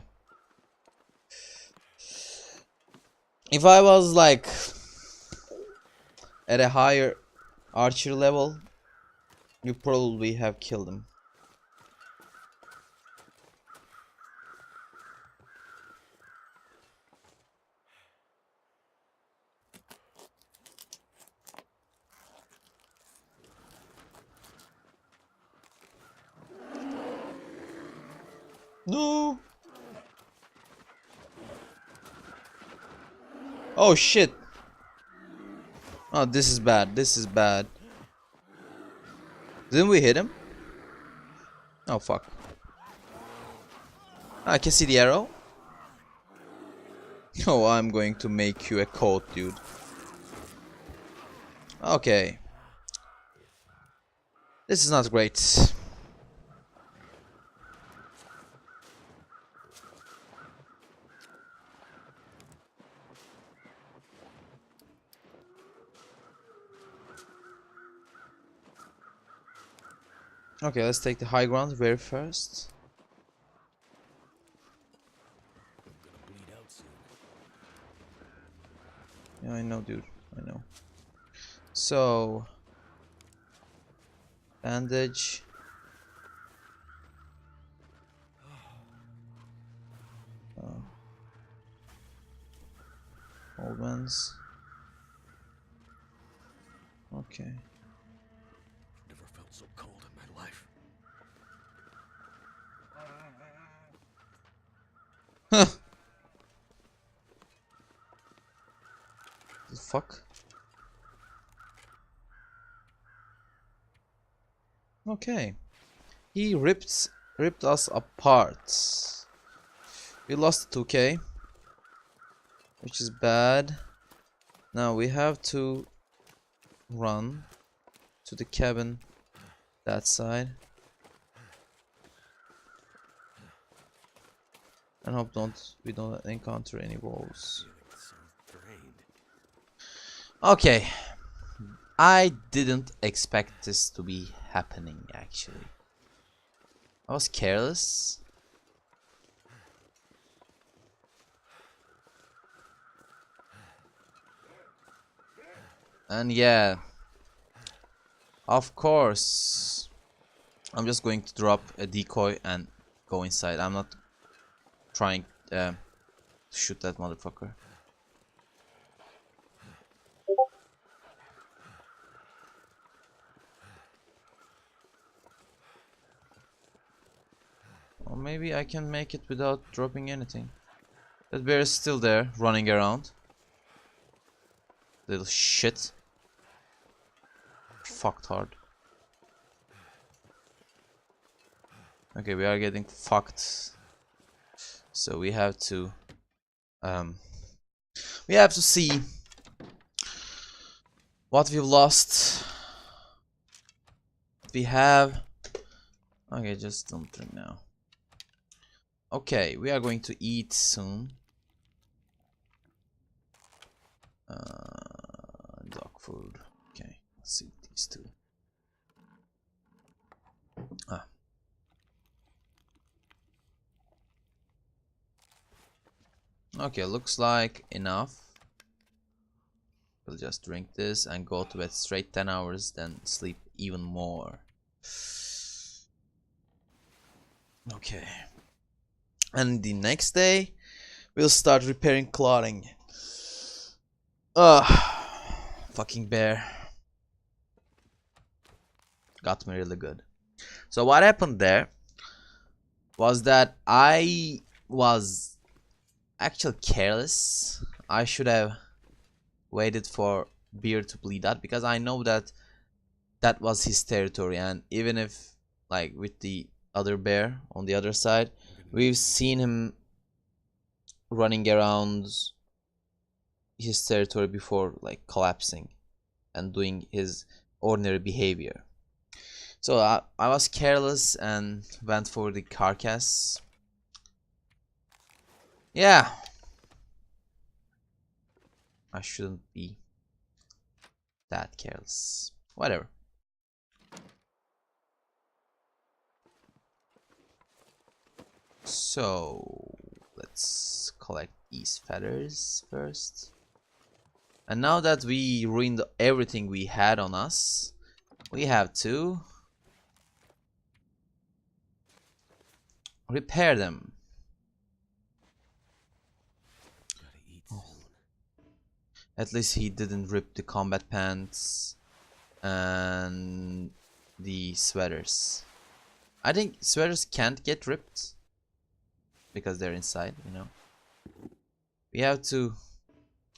If I was like at a higher archer level, you probably have killed him. No. Oh shit. Oh, this is bad. This is bad. Didn't we hit him? Oh fuck. I can see the arrow. Oh, I'm going to make you a coat, dude. Okay. This is not great. Okay, let's take the high ground very first. I'm gonna bleed out soon. Yeah, I know, dude. I know. So, bandage. Old ones. Okay. Never felt so cold in my life. Huh. The fuck? Okay. He ripped us apart. We lost 2k, which is bad. Now we have to run to the cabin that side. And hope we don't encounter any wolves. Okay. I didn't expect this to be happening actually. I was careless. And yeah, of course, I'm just going to drop a decoy and go inside. I'm not trying to shoot that motherfucker. Or maybe I can make it without dropping anything. That bear is still there, running around. Little shit. Fucked hard. Okay, we are getting fucked. So we have to see what we've lost. We have okay, just don't drink now. Okay, we are going to eat soon. Dog food. Okay, let's eat these two. Okay, looks like enough. We'll just drink this and go to bed straight 10 hours, then sleep even more. Okay. And the next day, we'll start repairing clothing. Fucking bear. Got me really good. So what happened there was that I was actually careless. I should have waited for bear to bleed out because I know that that was his territory, and even if like with the other bear on the other side, we've seen him running around his territory before, like collapsing and doing his ordinary behavior. So I was careless and went for the carcass. Yeah, I shouldn't be that careless. Whatever. So let's collect these feathers first. And now that we ruined everything we had on us, we have to repair them. At least he didn't rip the combat pants and the sweaters. I think sweaters can't get ripped because they're inside, you know. We have to.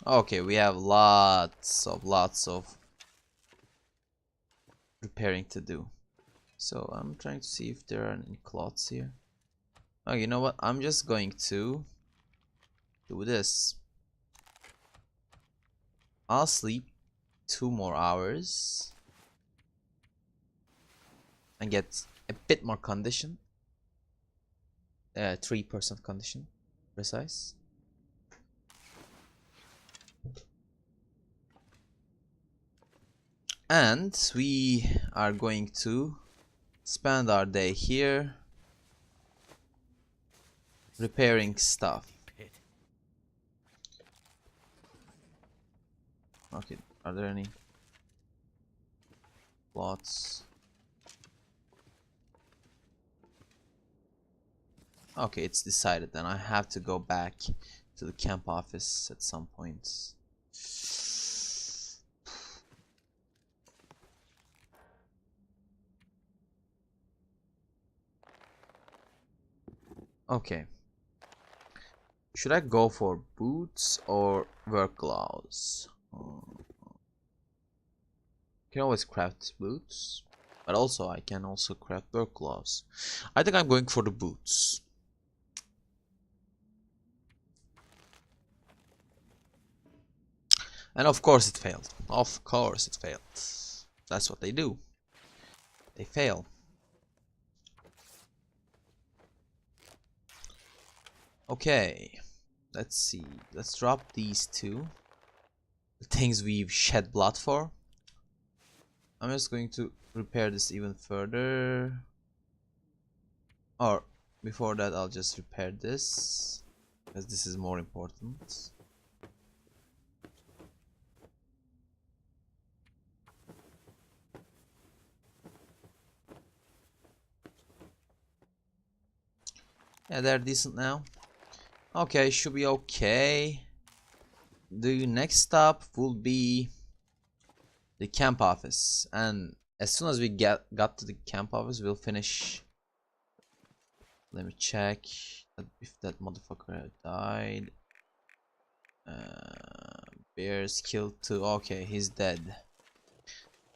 Okay, we have lots of repairing to do. So I'm trying to see if there are any cloths here. Oh, you know what? I'm just going to do this. I'll sleep 2 more hours and get a bit more condition. 3% condition, precise. And we are going to spend our day here repairing stuff. Okay, are there any plots? Okay, it's decided then. I have to go back to the camp office at some point. Okay. Should I go for boots or work gloves? Can always craft boots. But also I can also craft work gloves. I think I'm going for the boots. And of course it failed. Of course it failed. That's what they do. They fail. Okay. Let's see. Let's drop these two. The things we've shed blood for. I'm just going to repair this even further. Or before that I'll just repair this, because this is more important. Yeah, they're decent now. Okay, should be okay. The next stop will be the camp office, and as soon as we got to the camp office, we'll finish. Let me check if that motherfucker died. Bears killed too. Okay, he's dead.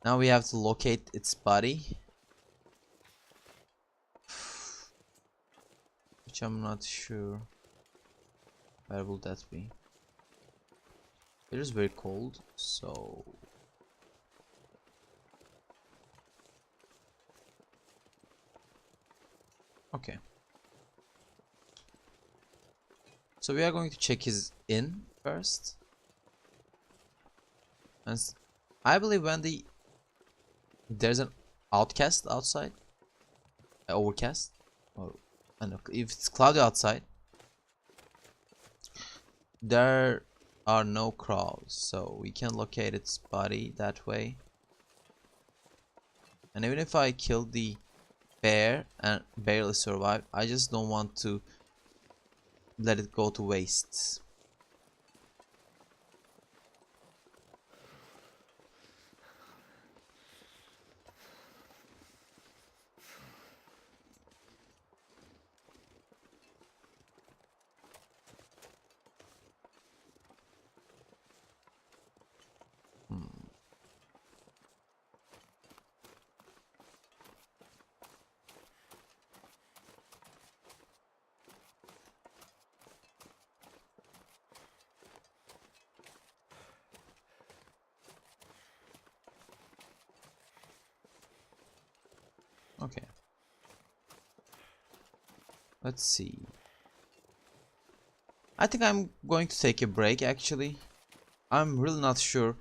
Now we have to locate its body, which I'm not sure. Where will that be? It is very cold, so okay. So we are going to check his inn first. And I believe when there's an outcast outside, overcast, or I don't know, if it's cloudy outside, there are no crows, so we can locate its body that way. And even if I kill the bear and barely survive, I just don't want to let it go to waste. Okay. Let's see. I think I'm going to take a break actually. I'm really not sure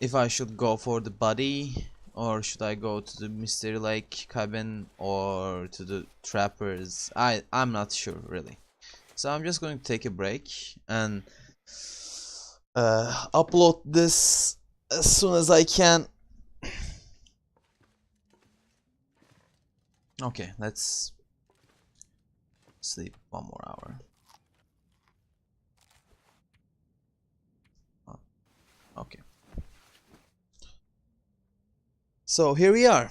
if I should go for the body, or should I go to the Mystery Lake cabin, or to the trappers. I'm not sure really. So I'm just going to take a break and upload this as soon as I can. Okay, let's sleep one more hour. Oh, okay. So here we are.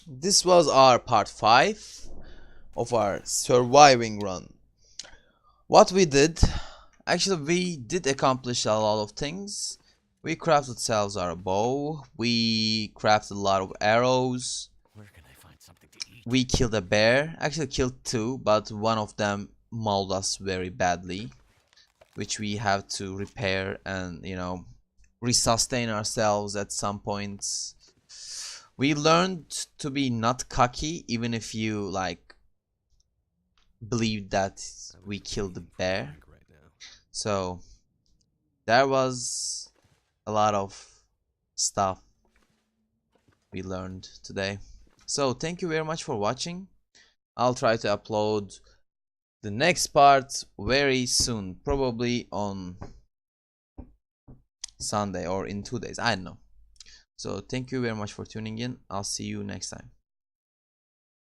This was our part 5 of our surviving run. What we did, actually we did accomplish a lot of things. We crafted ourselves our bow, we crafted a lot of arrows. Where can I find something to eat? We killed a bear, actually killed 2, but one of them mauled us very badly, which we have to repair and, you know, resustain ourselves at some points. We learned to be not cocky, even if you like believe that we killed the bear. Right now. So there was a lot of stuff we learned today. So thank you very much for watching. I'll try to upload the next part very soon, probably on Sunday or in 2 days, I don't know. So thank you very much for tuning in. I'll see you next time.